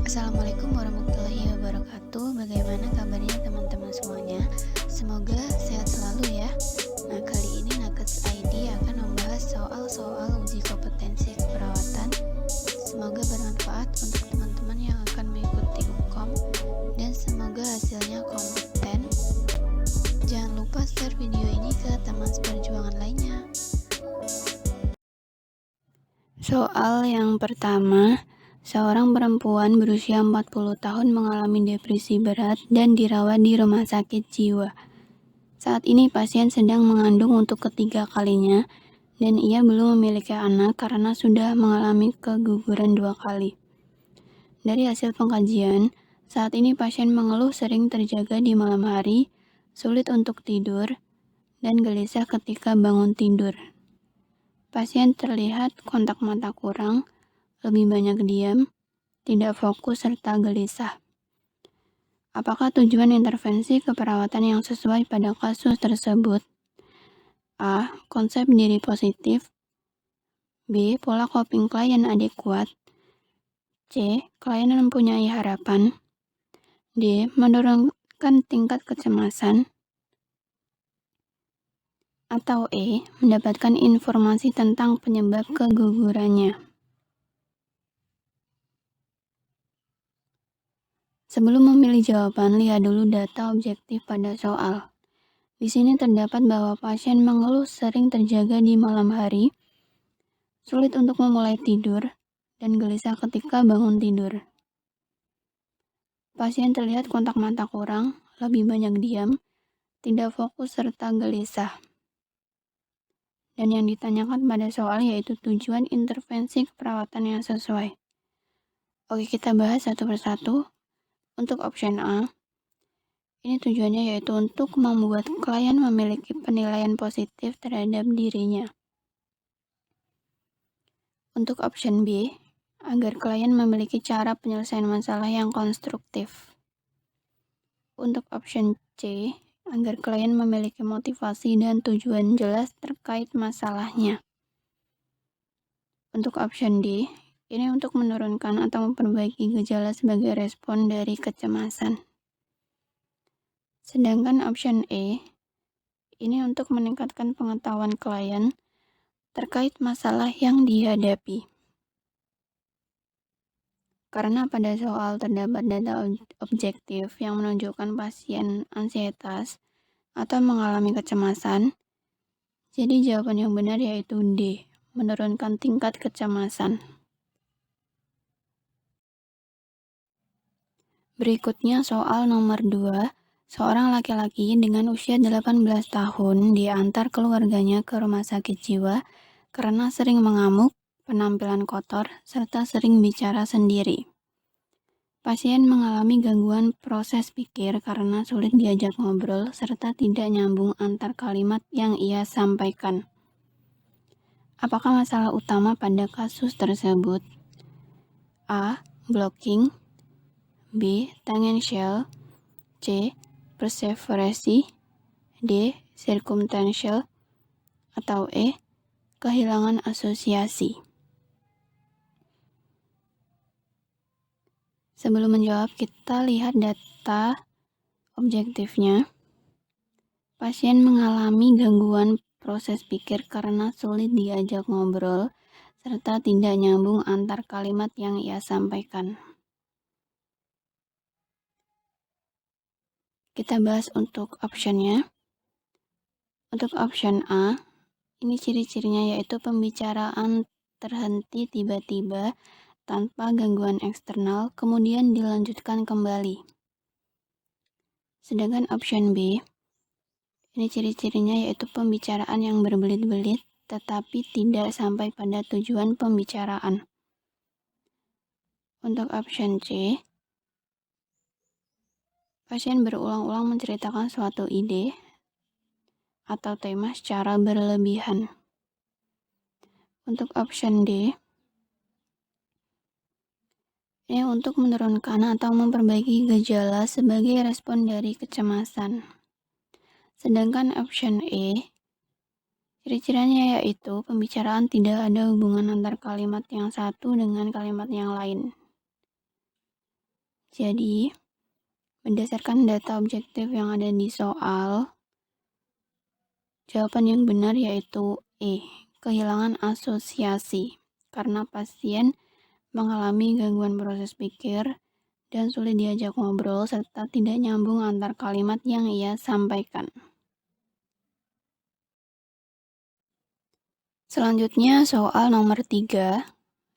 Assalamualaikum warahmatullahi wabarakatuh. Bagaimana kabarnya teman-teman semuanya? Semoga sehat selalu ya. Nah, kali ini Nakes ID akan membahas soal-soal uji kompetensi keperawatan. Semoga bermanfaat untuk teman-teman yang akan mengikuti UKOM dan semoga hasilnya kompeten. Jangan lupa share video ini ke teman seperjuangan lainnya. Soal yang pertama, seorang perempuan berusia 40 tahun mengalami depresi berat dan dirawat di rumah sakit jiwa. Saat ini pasien sedang mengandung untuk ketiga kalinya dan ia belum memiliki anak karena sudah mengalami keguguran 2 kali. Dari hasil pengkajian, saat ini pasien mengeluh sering terjaga di malam hari, sulit untuk tidur, dan gelisah ketika bangun tidur. Pasien terlihat kontak mata kurang, lebih banyak diam, tidak fokus, serta gelisah. Apakah tujuan intervensi keperawatan yang sesuai pada kasus tersebut? A. Konsep diri positif. B. Pola coping klien adekuat. C. Klien mempunyai harapan. D. Menurunkan tingkat kecemasan. Atau E. Mendapatkan informasi tentang penyebab kegugurannya. Sebelum memilih jawaban, lihat dulu data objektif pada soal. Di sini terdapat bahwa pasien mengeluh sering terjaga di malam hari, sulit untuk memulai tidur, dan gelisah ketika bangun tidur. Pasien terlihat kontak mata kurang, lebih banyak diam, tidak fokus, serta gelisah. Dan yang ditanyakan pada soal yaitu tujuan intervensi keperawatan yang sesuai. Oke, kita bahas satu persatu. Untuk option A, ini tujuannya yaitu untuk membuat klien memiliki penilaian positif terhadap dirinya. Untuk option B, agar klien memiliki cara penyelesaian masalah yang konstruktif. Untuk option C, agar klien memiliki motivasi dan tujuan jelas terkait masalahnya. Untuk option D, ini untuk menurunkan atau memperbaiki gejala sebagai respon dari kecemasan. Sedangkan option E, ini untuk meningkatkan pengetahuan klien terkait masalah yang dihadapi. Karena pada soal terdapat data objektif yang menunjukkan pasien ansietas atau mengalami kecemasan, jadi jawaban yang benar yaitu D, menurunkan tingkat kecemasan. Berikutnya soal nomor 2, seorang laki-laki dengan usia 18 tahun diantar keluarganya ke rumah sakit jiwa karena sering mengamuk, penampilan kotor, serta sering bicara sendiri. Pasien mengalami gangguan proses pikir karena sulit diajak ngobrol serta tidak nyambung antar kalimat yang ia sampaikan. Apakah masalah utama pada kasus tersebut? A. Blocking. B. Tangential. C. Perseverasi. D. Circumstantial. Atau E. Kehilangan asosiasi. Sebelum menjawab, kita lihat data objektifnya. Pasien mengalami gangguan proses pikir karena sulit diajak ngobrol, serta tidak nyambung antar kalimat yang ia sampaikan. Kita bahas untuk optionnya. Untuk option A, ini ciri-cirinya yaitu pembicaraan terhenti tiba-tiba tanpa gangguan eksternal, kemudian dilanjutkan kembali. Sedangkan option B, ini ciri-cirinya yaitu pembicaraan yang berbelit-belit, tetapi tidak sampai pada tujuan pembicaraan. Untuk option C, pasien berulang-ulang menceritakan suatu ide atau tema secara berlebihan. Untuk option D, ini untuk menurunkan atau memperbaiki gejala sebagai respon dari kecemasan. Sedangkan option E, ciri-cirinya yaitu pembicaraan tidak ada hubungan antar kalimat yang satu dengan kalimat yang lain. Jadi, berdasarkan data objektif yang ada di soal, jawaban yang benar yaitu E, kehilangan asosiasi. Karena pasien mengalami gangguan proses pikir dan sulit diajak ngobrol serta tidak nyambung antar kalimat yang ia sampaikan. Selanjutnya soal nomor 3.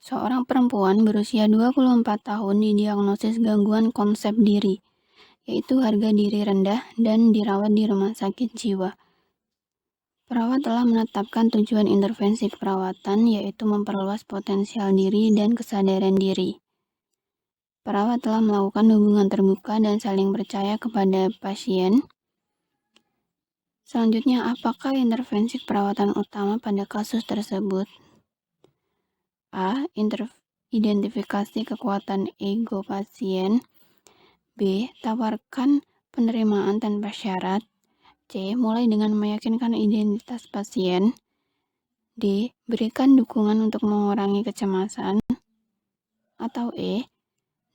Seorang perempuan berusia 24 tahun didiagnosis gangguan konsep diri, yaitu harga diri rendah dan dirawat di rumah sakit jiwa. Perawat telah menetapkan tujuan intervensi keperawatan, yaitu memperluas potensial diri dan kesadaran diri. Perawat telah melakukan hubungan terbuka dan saling percaya kepada pasien. Selanjutnya, apakah intervensi keperawatan utama pada kasus tersebut? A. Identifikasi kekuatan ego pasien. B. Tawarkan penerimaan tanpa syarat. C. Mulai dengan meyakinkan identitas pasien. D. Berikan dukungan untuk mengurangi kecemasan. Atau E.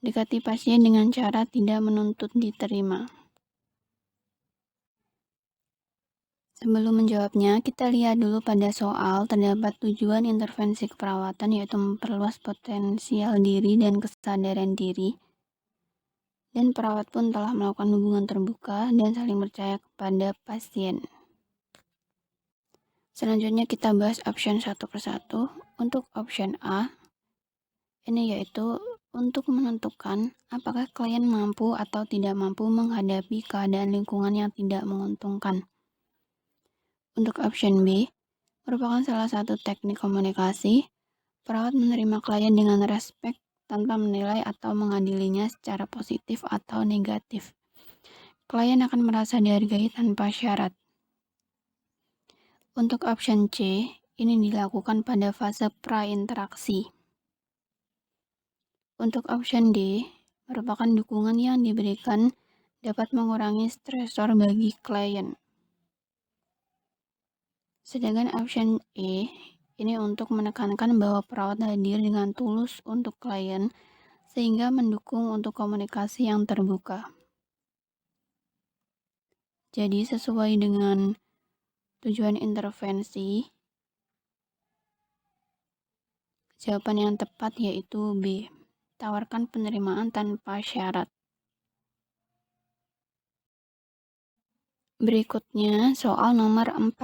Dekati pasien dengan cara tidak menuntut diterima. Sebelum menjawabnya, kita lihat dulu pada soal terdapat tujuan intervensi keperawatan, yaitu memperluas potensial diri dan kesadaran diri. Dan perawat pun telah melakukan hubungan terbuka dan saling percaya kepada pasien. Selanjutnya kita bahas option satu persatu. Untuk option A, ini yaitu untuk menentukan apakah klien mampu atau tidak mampu menghadapi keadaan lingkungan yang tidak menguntungkan. Untuk option B, merupakan salah satu teknik komunikasi. Perawat menerima klien dengan respek tanpa menilai atau mengadilinya secara positif atau negatif. Klien akan merasa dihargai tanpa syarat. Untuk option C, ini dilakukan pada fase pra-interaksi. Untuk option D, merupakan dukungan yang diberikan dapat mengurangi stresor bagi klien. Sedangkan option E, ini untuk menekankan bahwa perawat hadir dengan tulus untuk klien, sehingga mendukung untuk komunikasi yang terbuka. Jadi sesuai dengan tujuan intervensi, jawaban yang tepat yaitu B, tawarkan penerimaan tanpa syarat. Berikutnya soal nomor 4.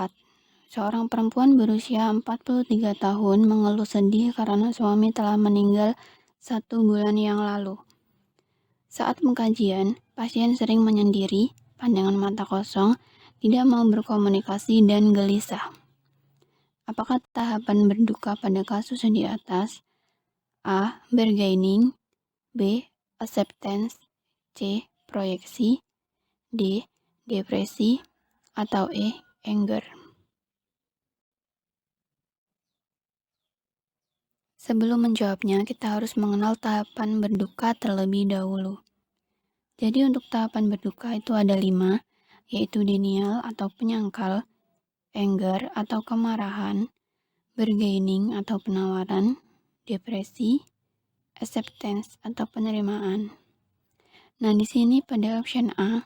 Seorang perempuan berusia 43 tahun mengeluh sedih karena suami telah meninggal 1 bulan yang lalu. Saat pengkajian, pasien sering menyendiri, pandangan mata kosong, tidak mau berkomunikasi, dan gelisah. Apakah tahapan berduka pada kasus di atas? A. Bargaining. B. Acceptance. C. Proyeksi. D. Depresi. Atau E. Anger. Sebelum menjawabnya, kita harus mengenal tahapan berduka terlebih dahulu. Jadi untuk tahapan berduka itu ada 5, yaitu denial atau penyangkal, anger atau kemarahan, bargaining atau penawaran, depresi, acceptance atau penerimaan. Nah, di sini pada option A,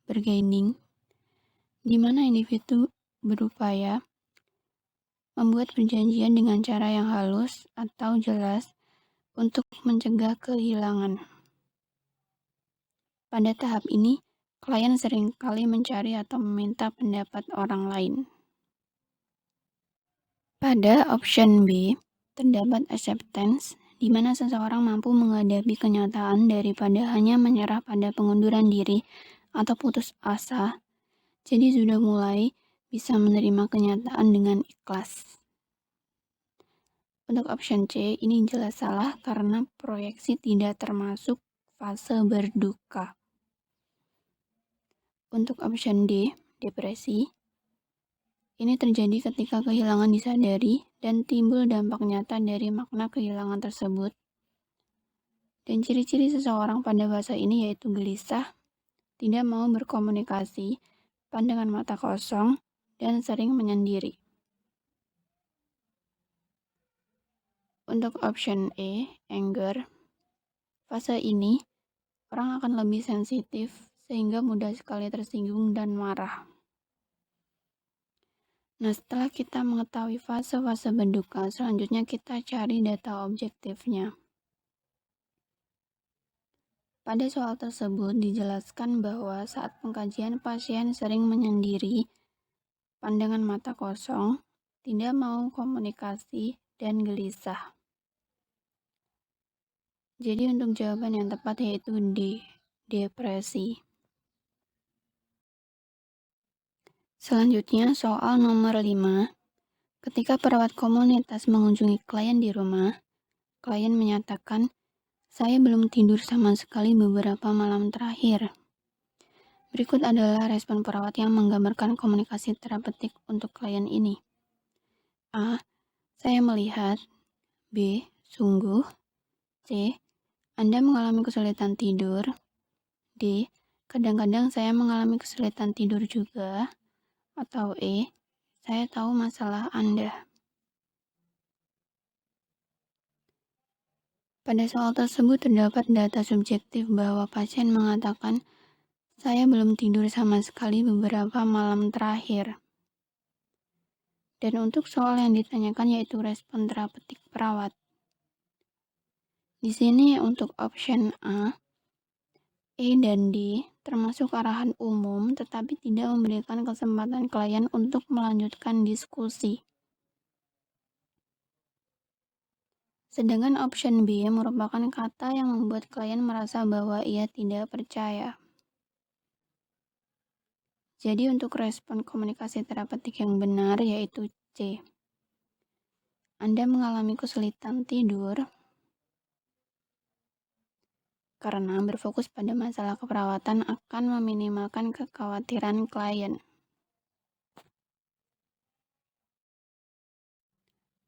bargaining, di mana individu berupaya membuat perjanjian dengan cara yang halus atau jelas untuk mencegah kehilangan. Pada tahap ini, klien seringkali mencari atau meminta pendapat orang lain. Pada option B, terdapat acceptance, di mana seseorang mampu menghadapi kenyataan daripada hanya menyerah pada pengunduran diri atau putus asa, jadi sudah mulai bisa menerima kenyataan dengan ikhlas. Untuk option C, ini jelas salah karena proyeksi tidak termasuk fase berduka. Untuk option D, depresi, ini terjadi ketika kehilangan disadari dan timbul dampak nyata dari makna kehilangan tersebut. Dan ciri-ciri seseorang pada fase ini yaitu gelisah, tidak mau berkomunikasi, pandangan mata kosong, dan sering menyendiri. Untuk option E, anger, fase ini orang akan lebih sensitif sehingga mudah sekali tersinggung dan marah. Nah, setelah kita mengetahui fase-fase berduka, selanjutnya kita cari data objektifnya. Pada soal tersebut dijelaskan bahwa saat pengkajian pasien sering menyendiri, pandangan mata kosong, tidak mau komunikasi, dan gelisah. Jadi untuk jawaban yang tepat yaitu D, depresi. Selanjutnya soal nomor 5. Ketika perawat komunitas mengunjungi klien di rumah, klien menyatakan, "Saya belum tidur sama sekali beberapa malam terakhir." Berikut adalah respon perawat yang menggambarkan komunikasi terapeutik untuk klien ini. A. Saya melihat. B. Sungguh. C. Anda mengalami kesulitan tidur. D. Kadang-kadang saya mengalami kesulitan tidur juga. Atau E. Saya tahu masalah Anda. Pada soal tersebut terdapat data subjektif bahwa pasien mengatakan, "Saya belum tidur sama sekali beberapa malam terakhir." Dan untuk soal yang ditanyakan yaitu respon terapeutik perawat. Di sini untuk option A, E dan D termasuk arahan umum tetapi tidak memberikan kesempatan klien untuk melanjutkan diskusi. Sedangkan option B merupakan kata yang membuat klien merasa bahwa ia tidak percaya. Jadi untuk respon komunikasi terapeutik yang benar yaitu C. Anda mengalami kesulitan tidur karena berfokus pada masalah keperawatan akan meminimalkan kekhawatiran klien.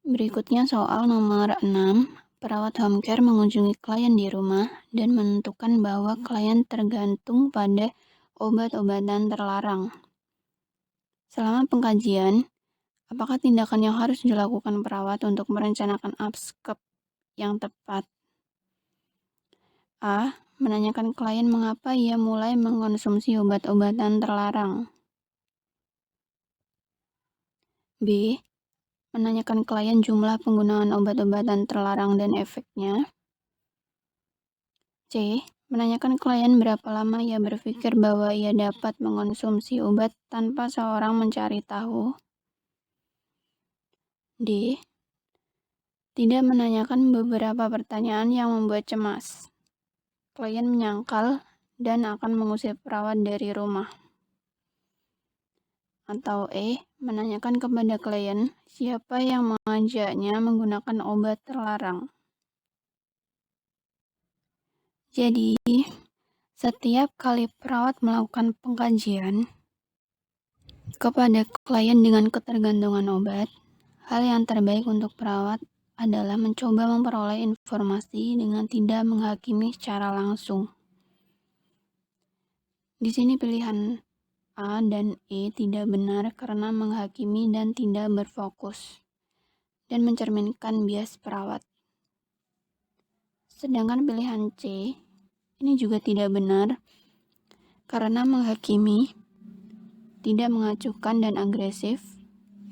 Berikutnya soal nomor 6. Perawat home care mengunjungi klien di rumah dan menentukan bahwa klien tergantung pada obat-obatan terlarang. Selama pengkajian, apakah tindakan yang harus dilakukan perawat untuk merencanakan upscape yang tepat? A. Menanyakan klien mengapa ia mulai mengkonsumsi obat-obatan terlarang. B. Menanyakan klien jumlah penggunaan obat-obatan terlarang dan efeknya. C. Menanyakan klien berapa lama ia berpikir bahwa ia dapat mengkonsumsi obat tanpa seorang mencari tahu. D. Tidak menanyakan beberapa pertanyaan yang membuat cemas. Klien menyangkal dan akan mengusir perawat dari rumah. Atau E. Menanyakan kepada klien siapa yang mengajaknya menggunakan obat terlarang. Jadi, setiap kali perawat melakukan pengkajian kepada klien dengan ketergantungan obat, hal yang terbaik untuk perawat adalah mencoba memperoleh informasi dengan tidak menghakimi secara langsung. Di sini pilihan A dan E tidak benar karena menghakimi dan tidak berfokus dan mencerminkan bias perawat. Sedangkan pilihan C ini juga tidak benar karena menghakimi, tidak mengacuhkan dan agresif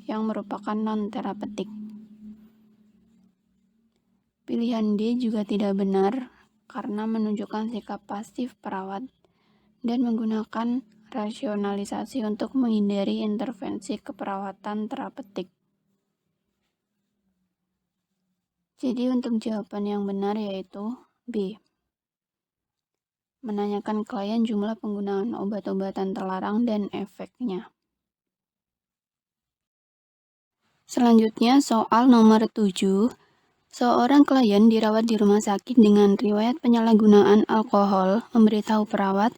yang merupakan non-terapeutik. Pilihan D juga tidak benar karena menunjukkan sikap pasif perawat dan menggunakan rasionalisasi untuk menghindari intervensi keperawatan terapeutik. Jadi untuk jawaban yang benar yaitu B. Menanyakan klien jumlah penggunaan obat-obatan terlarang dan efeknya. Selanjutnya soal nomor 7. Seorang klien dirawat di rumah sakit dengan riwayat penyalahgunaan alkohol memberitahu perawat,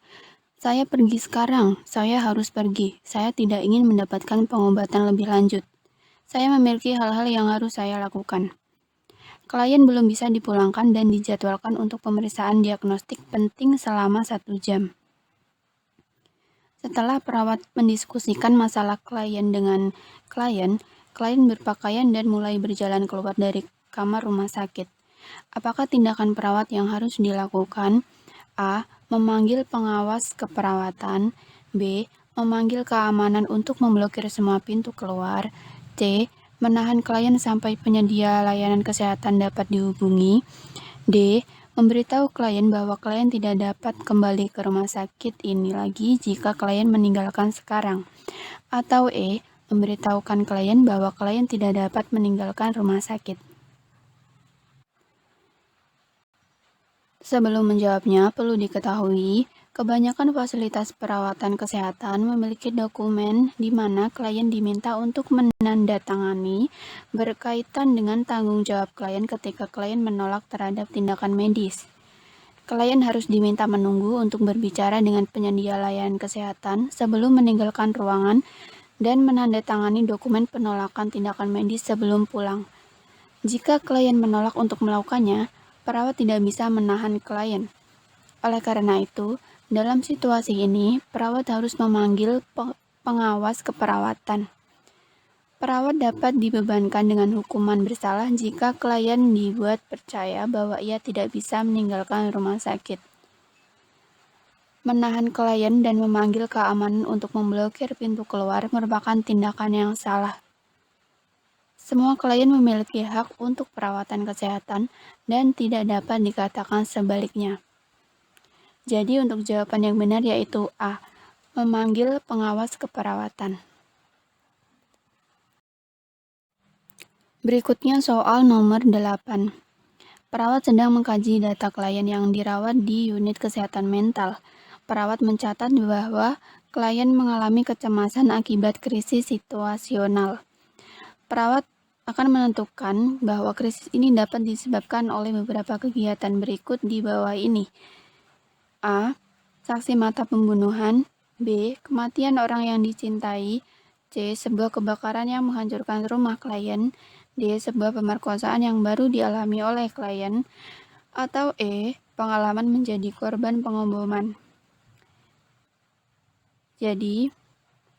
"Saya pergi sekarang, saya harus pergi. Saya tidak ingin mendapatkan pengobatan lebih lanjut. Saya memiliki hal-hal yang harus saya lakukan." Klien belum bisa dipulangkan dan dijadwalkan untuk pemeriksaan diagnostik penting selama 1 jam. Setelah perawat mendiskusikan masalah klien dengan klien berpakaian dan mulai berjalan keluar dari kamar rumah sakit. Apakah tindakan perawat yang harus dilakukan? A. Memanggil pengawas keperawatan. B. Memanggil keamanan untuk memblokir semua pintu keluar. C. Menahan klien sampai penyedia layanan kesehatan dapat dihubungi. D. Memberitahu klien bahwa klien tidak dapat kembali ke rumah sakit ini lagi jika klien meninggalkan sekarang. Atau E. Memberitahukan klien bahwa klien tidak dapat meninggalkan rumah sakit. Sebelum menjawabnya, perlu diketahui, kebanyakan fasilitas perawatan kesehatan memiliki dokumen di mana klien diminta untuk menandatangani berkaitan dengan tanggung jawab klien ketika klien menolak terhadap tindakan medis. Klien harus diminta menunggu untuk berbicara dengan penyedia layanan kesehatan sebelum meninggalkan ruangan dan menandatangani dokumen penolakan tindakan medis sebelum pulang. Jika klien menolak untuk melakukannya, perawat tidak bisa menahan klien. Oleh karena itu, dalam situasi ini, perawat harus memanggil pengawas keperawatan. Perawat dapat dibebankan dengan hukuman bersalah jika klien dibuat percaya bahwa ia tidak bisa meninggalkan rumah sakit. Menahan klien dan memanggil keamanan untuk memblokir pintu keluar merupakan tindakan yang salah. Semua klien memiliki hak untuk perawatan kesehatan dan tidak dapat dikatakan sebaliknya. Jadi untuk jawaban yang benar yaitu A. Memanggil pengawas keperawatan. Berikutnya soal nomor 8. Perawat sedang mengkaji data klien yang dirawat di unit kesehatan mental. Perawat mencatat bahwa klien mengalami kecemasan akibat krisis situasional. Perawat akan menentukan bahwa krisis ini dapat disebabkan oleh beberapa kegiatan berikut di bawah ini. A. Saksi mata pembunuhan. B. Kematian orang yang dicintai. C. Sebuah kebakaran yang menghancurkan rumah klien. D. Sebuah pemerkosaan yang baru dialami oleh klien. Atau E. Pengalaman menjadi korban pengeboman. Jadi,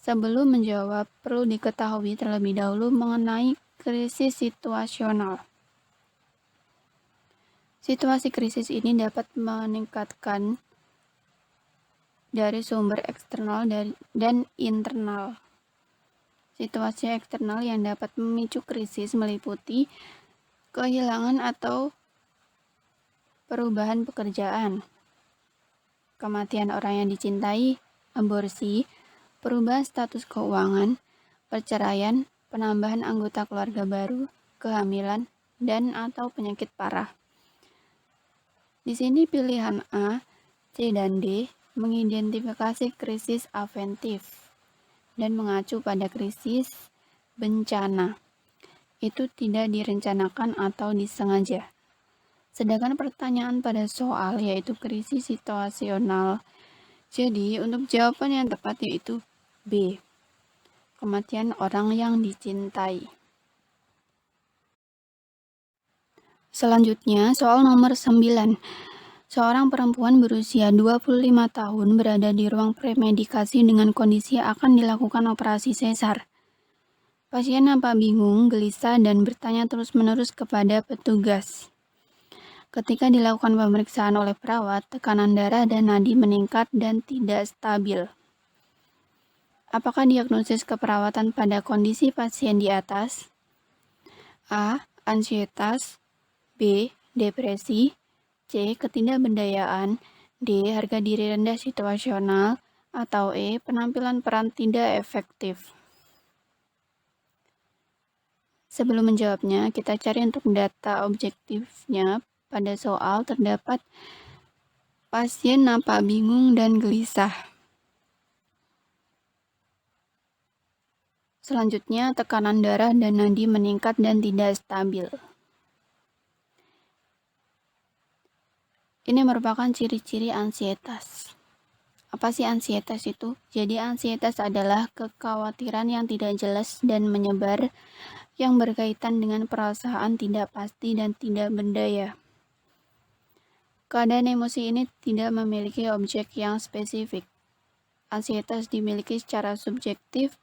sebelum menjawab, perlu diketahui terlebih dahulu mengenai krisis situasional. Situasi krisis ini dapat meningkatkan dari sumber eksternal dan internal. Situasi eksternal yang dapat memicu krisis meliputi kehilangan atau perubahan pekerjaan, kematian orang yang dicintai, aborsi, perubahan status keuangan, perceraian, penambahan anggota keluarga baru, kehamilan, dan atau penyakit parah. Di sini pilihan A, C, dan D mengidentifikasi krisis aventif dan mengacu pada krisis bencana. Itu tidak direncanakan atau disengaja. Sedangkan pertanyaan pada soal yaitu krisis situasional. Jadi untuk jawaban yang tepat yaitu B, kematian orang yang dicintai. Selanjutnya, soal nomor 9. Seorang perempuan berusia 25 tahun berada di ruang premedikasi dengan kondisi akan dilakukan operasi sesar. Pasien nampak bingung, gelisah, dan bertanya terus-menerus kepada petugas. Ketika dilakukan pemeriksaan oleh perawat, tekanan darah dan nadi meningkat dan tidak stabil. Apakah diagnosis keperawatan pada kondisi pasien di atas? A. Ansietas. B. Depresi. C. Ketidakberdayaan. D. Harga diri rendah situasional. Atau E. Penampilan peran tidak efektif. Sebelum menjawabnya, kita cari untuk data objektifnya. Pada soal terdapat pasien nampak bingung dan gelisah. Selanjutnya, tekanan darah dan nadi meningkat dan tidak stabil. Ini merupakan ciri-ciri ansietas. Apa sih ansietas itu? Jadi ansietas adalah kekhawatiran yang tidak jelas dan menyebar yang berkaitan dengan perasaan tidak pasti dan tidak berdaya. Keadaan emosi ini tidak memiliki objek yang spesifik. Ansietas dimiliki secara subjektif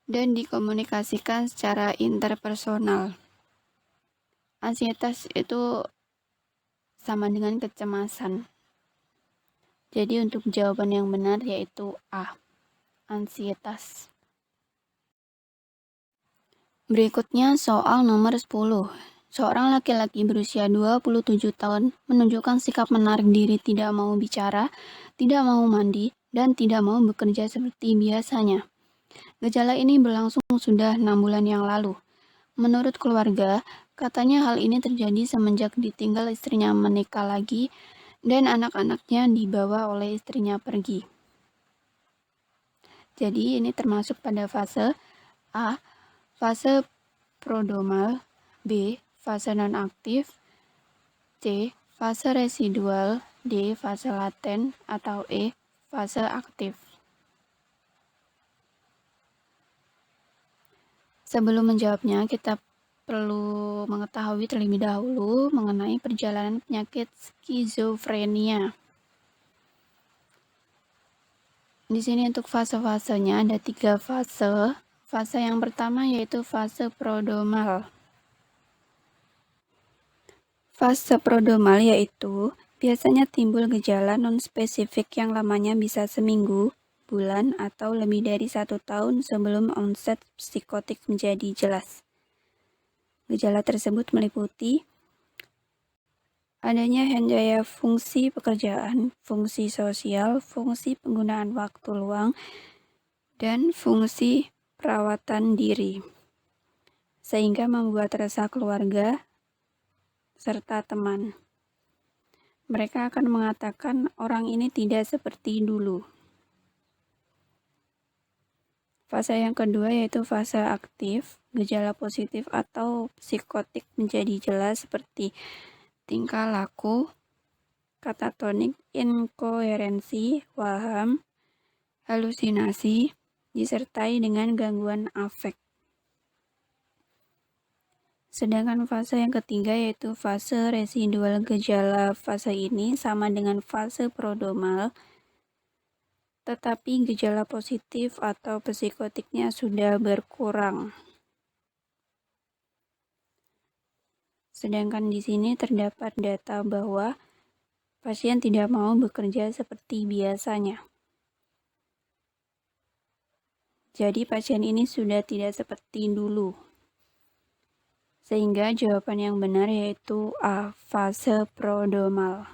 dan dikomunikasikan secara interpersonal. Ansietas itu sama dengan kecemasan. Jadi untuk jawaban yang benar yaitu A, ansietas. Berikutnya soal nomor 10. Seorang laki-laki berusia 27 tahun menunjukkan sikap menarik diri, tidak mau bicara, tidak mau mandi, dan tidak mau bekerja seperti biasanya. Gejala ini berlangsung sudah 6 bulan yang lalu. Menurut keluarga, katanya hal ini terjadi semenjak ditinggal istrinya menikah lagi dan anak-anaknya dibawa oleh istrinya pergi. Jadi ini termasuk pada fase A, fase prodromal, B, fase nonaktif, C, fase residual, D, fase laten, atau E, fase aktif. Sebelum menjawabnya, kita perlu mengetahui terlebih dahulu mengenai perjalanan penyakit skizofrenia. Di sini untuk fase-fasenya ada 3 fase. Fase yang pertama yaitu fase prodromal. Fase prodromal yaitu biasanya timbul gejala non-spesifik yang lamanya bisa seminggu, bulan, atau lebih dari 1 tahun sebelum onset psikotik menjadi jelas. Gejala tersebut meliputi adanya henjaya fungsi pekerjaan, fungsi sosial, fungsi penggunaan waktu luang, dan fungsi perawatan diri, sehingga membuat resah keluarga serta teman. Mereka akan mengatakan orang ini tidak seperti dulu. Fase yang kedua yaitu fase aktif. Gejala positif atau psikotik menjadi jelas seperti tingkah laku, katatonik, inkoherensi, waham, halusinasi, disertai dengan gangguan afek. Sedangkan fase yang ketiga yaitu fase residual. Gejala fase ini sama dengan fase prodromal, tetapi gejala positif atau psikotiknya sudah berkurang. Sedangkan di sini terdapat data bahwa pasien tidak mau bekerja seperti biasanya. Jadi pasien ini sudah tidak seperti dulu. Sehingga jawaban yang benar yaitu A, fase prodromal.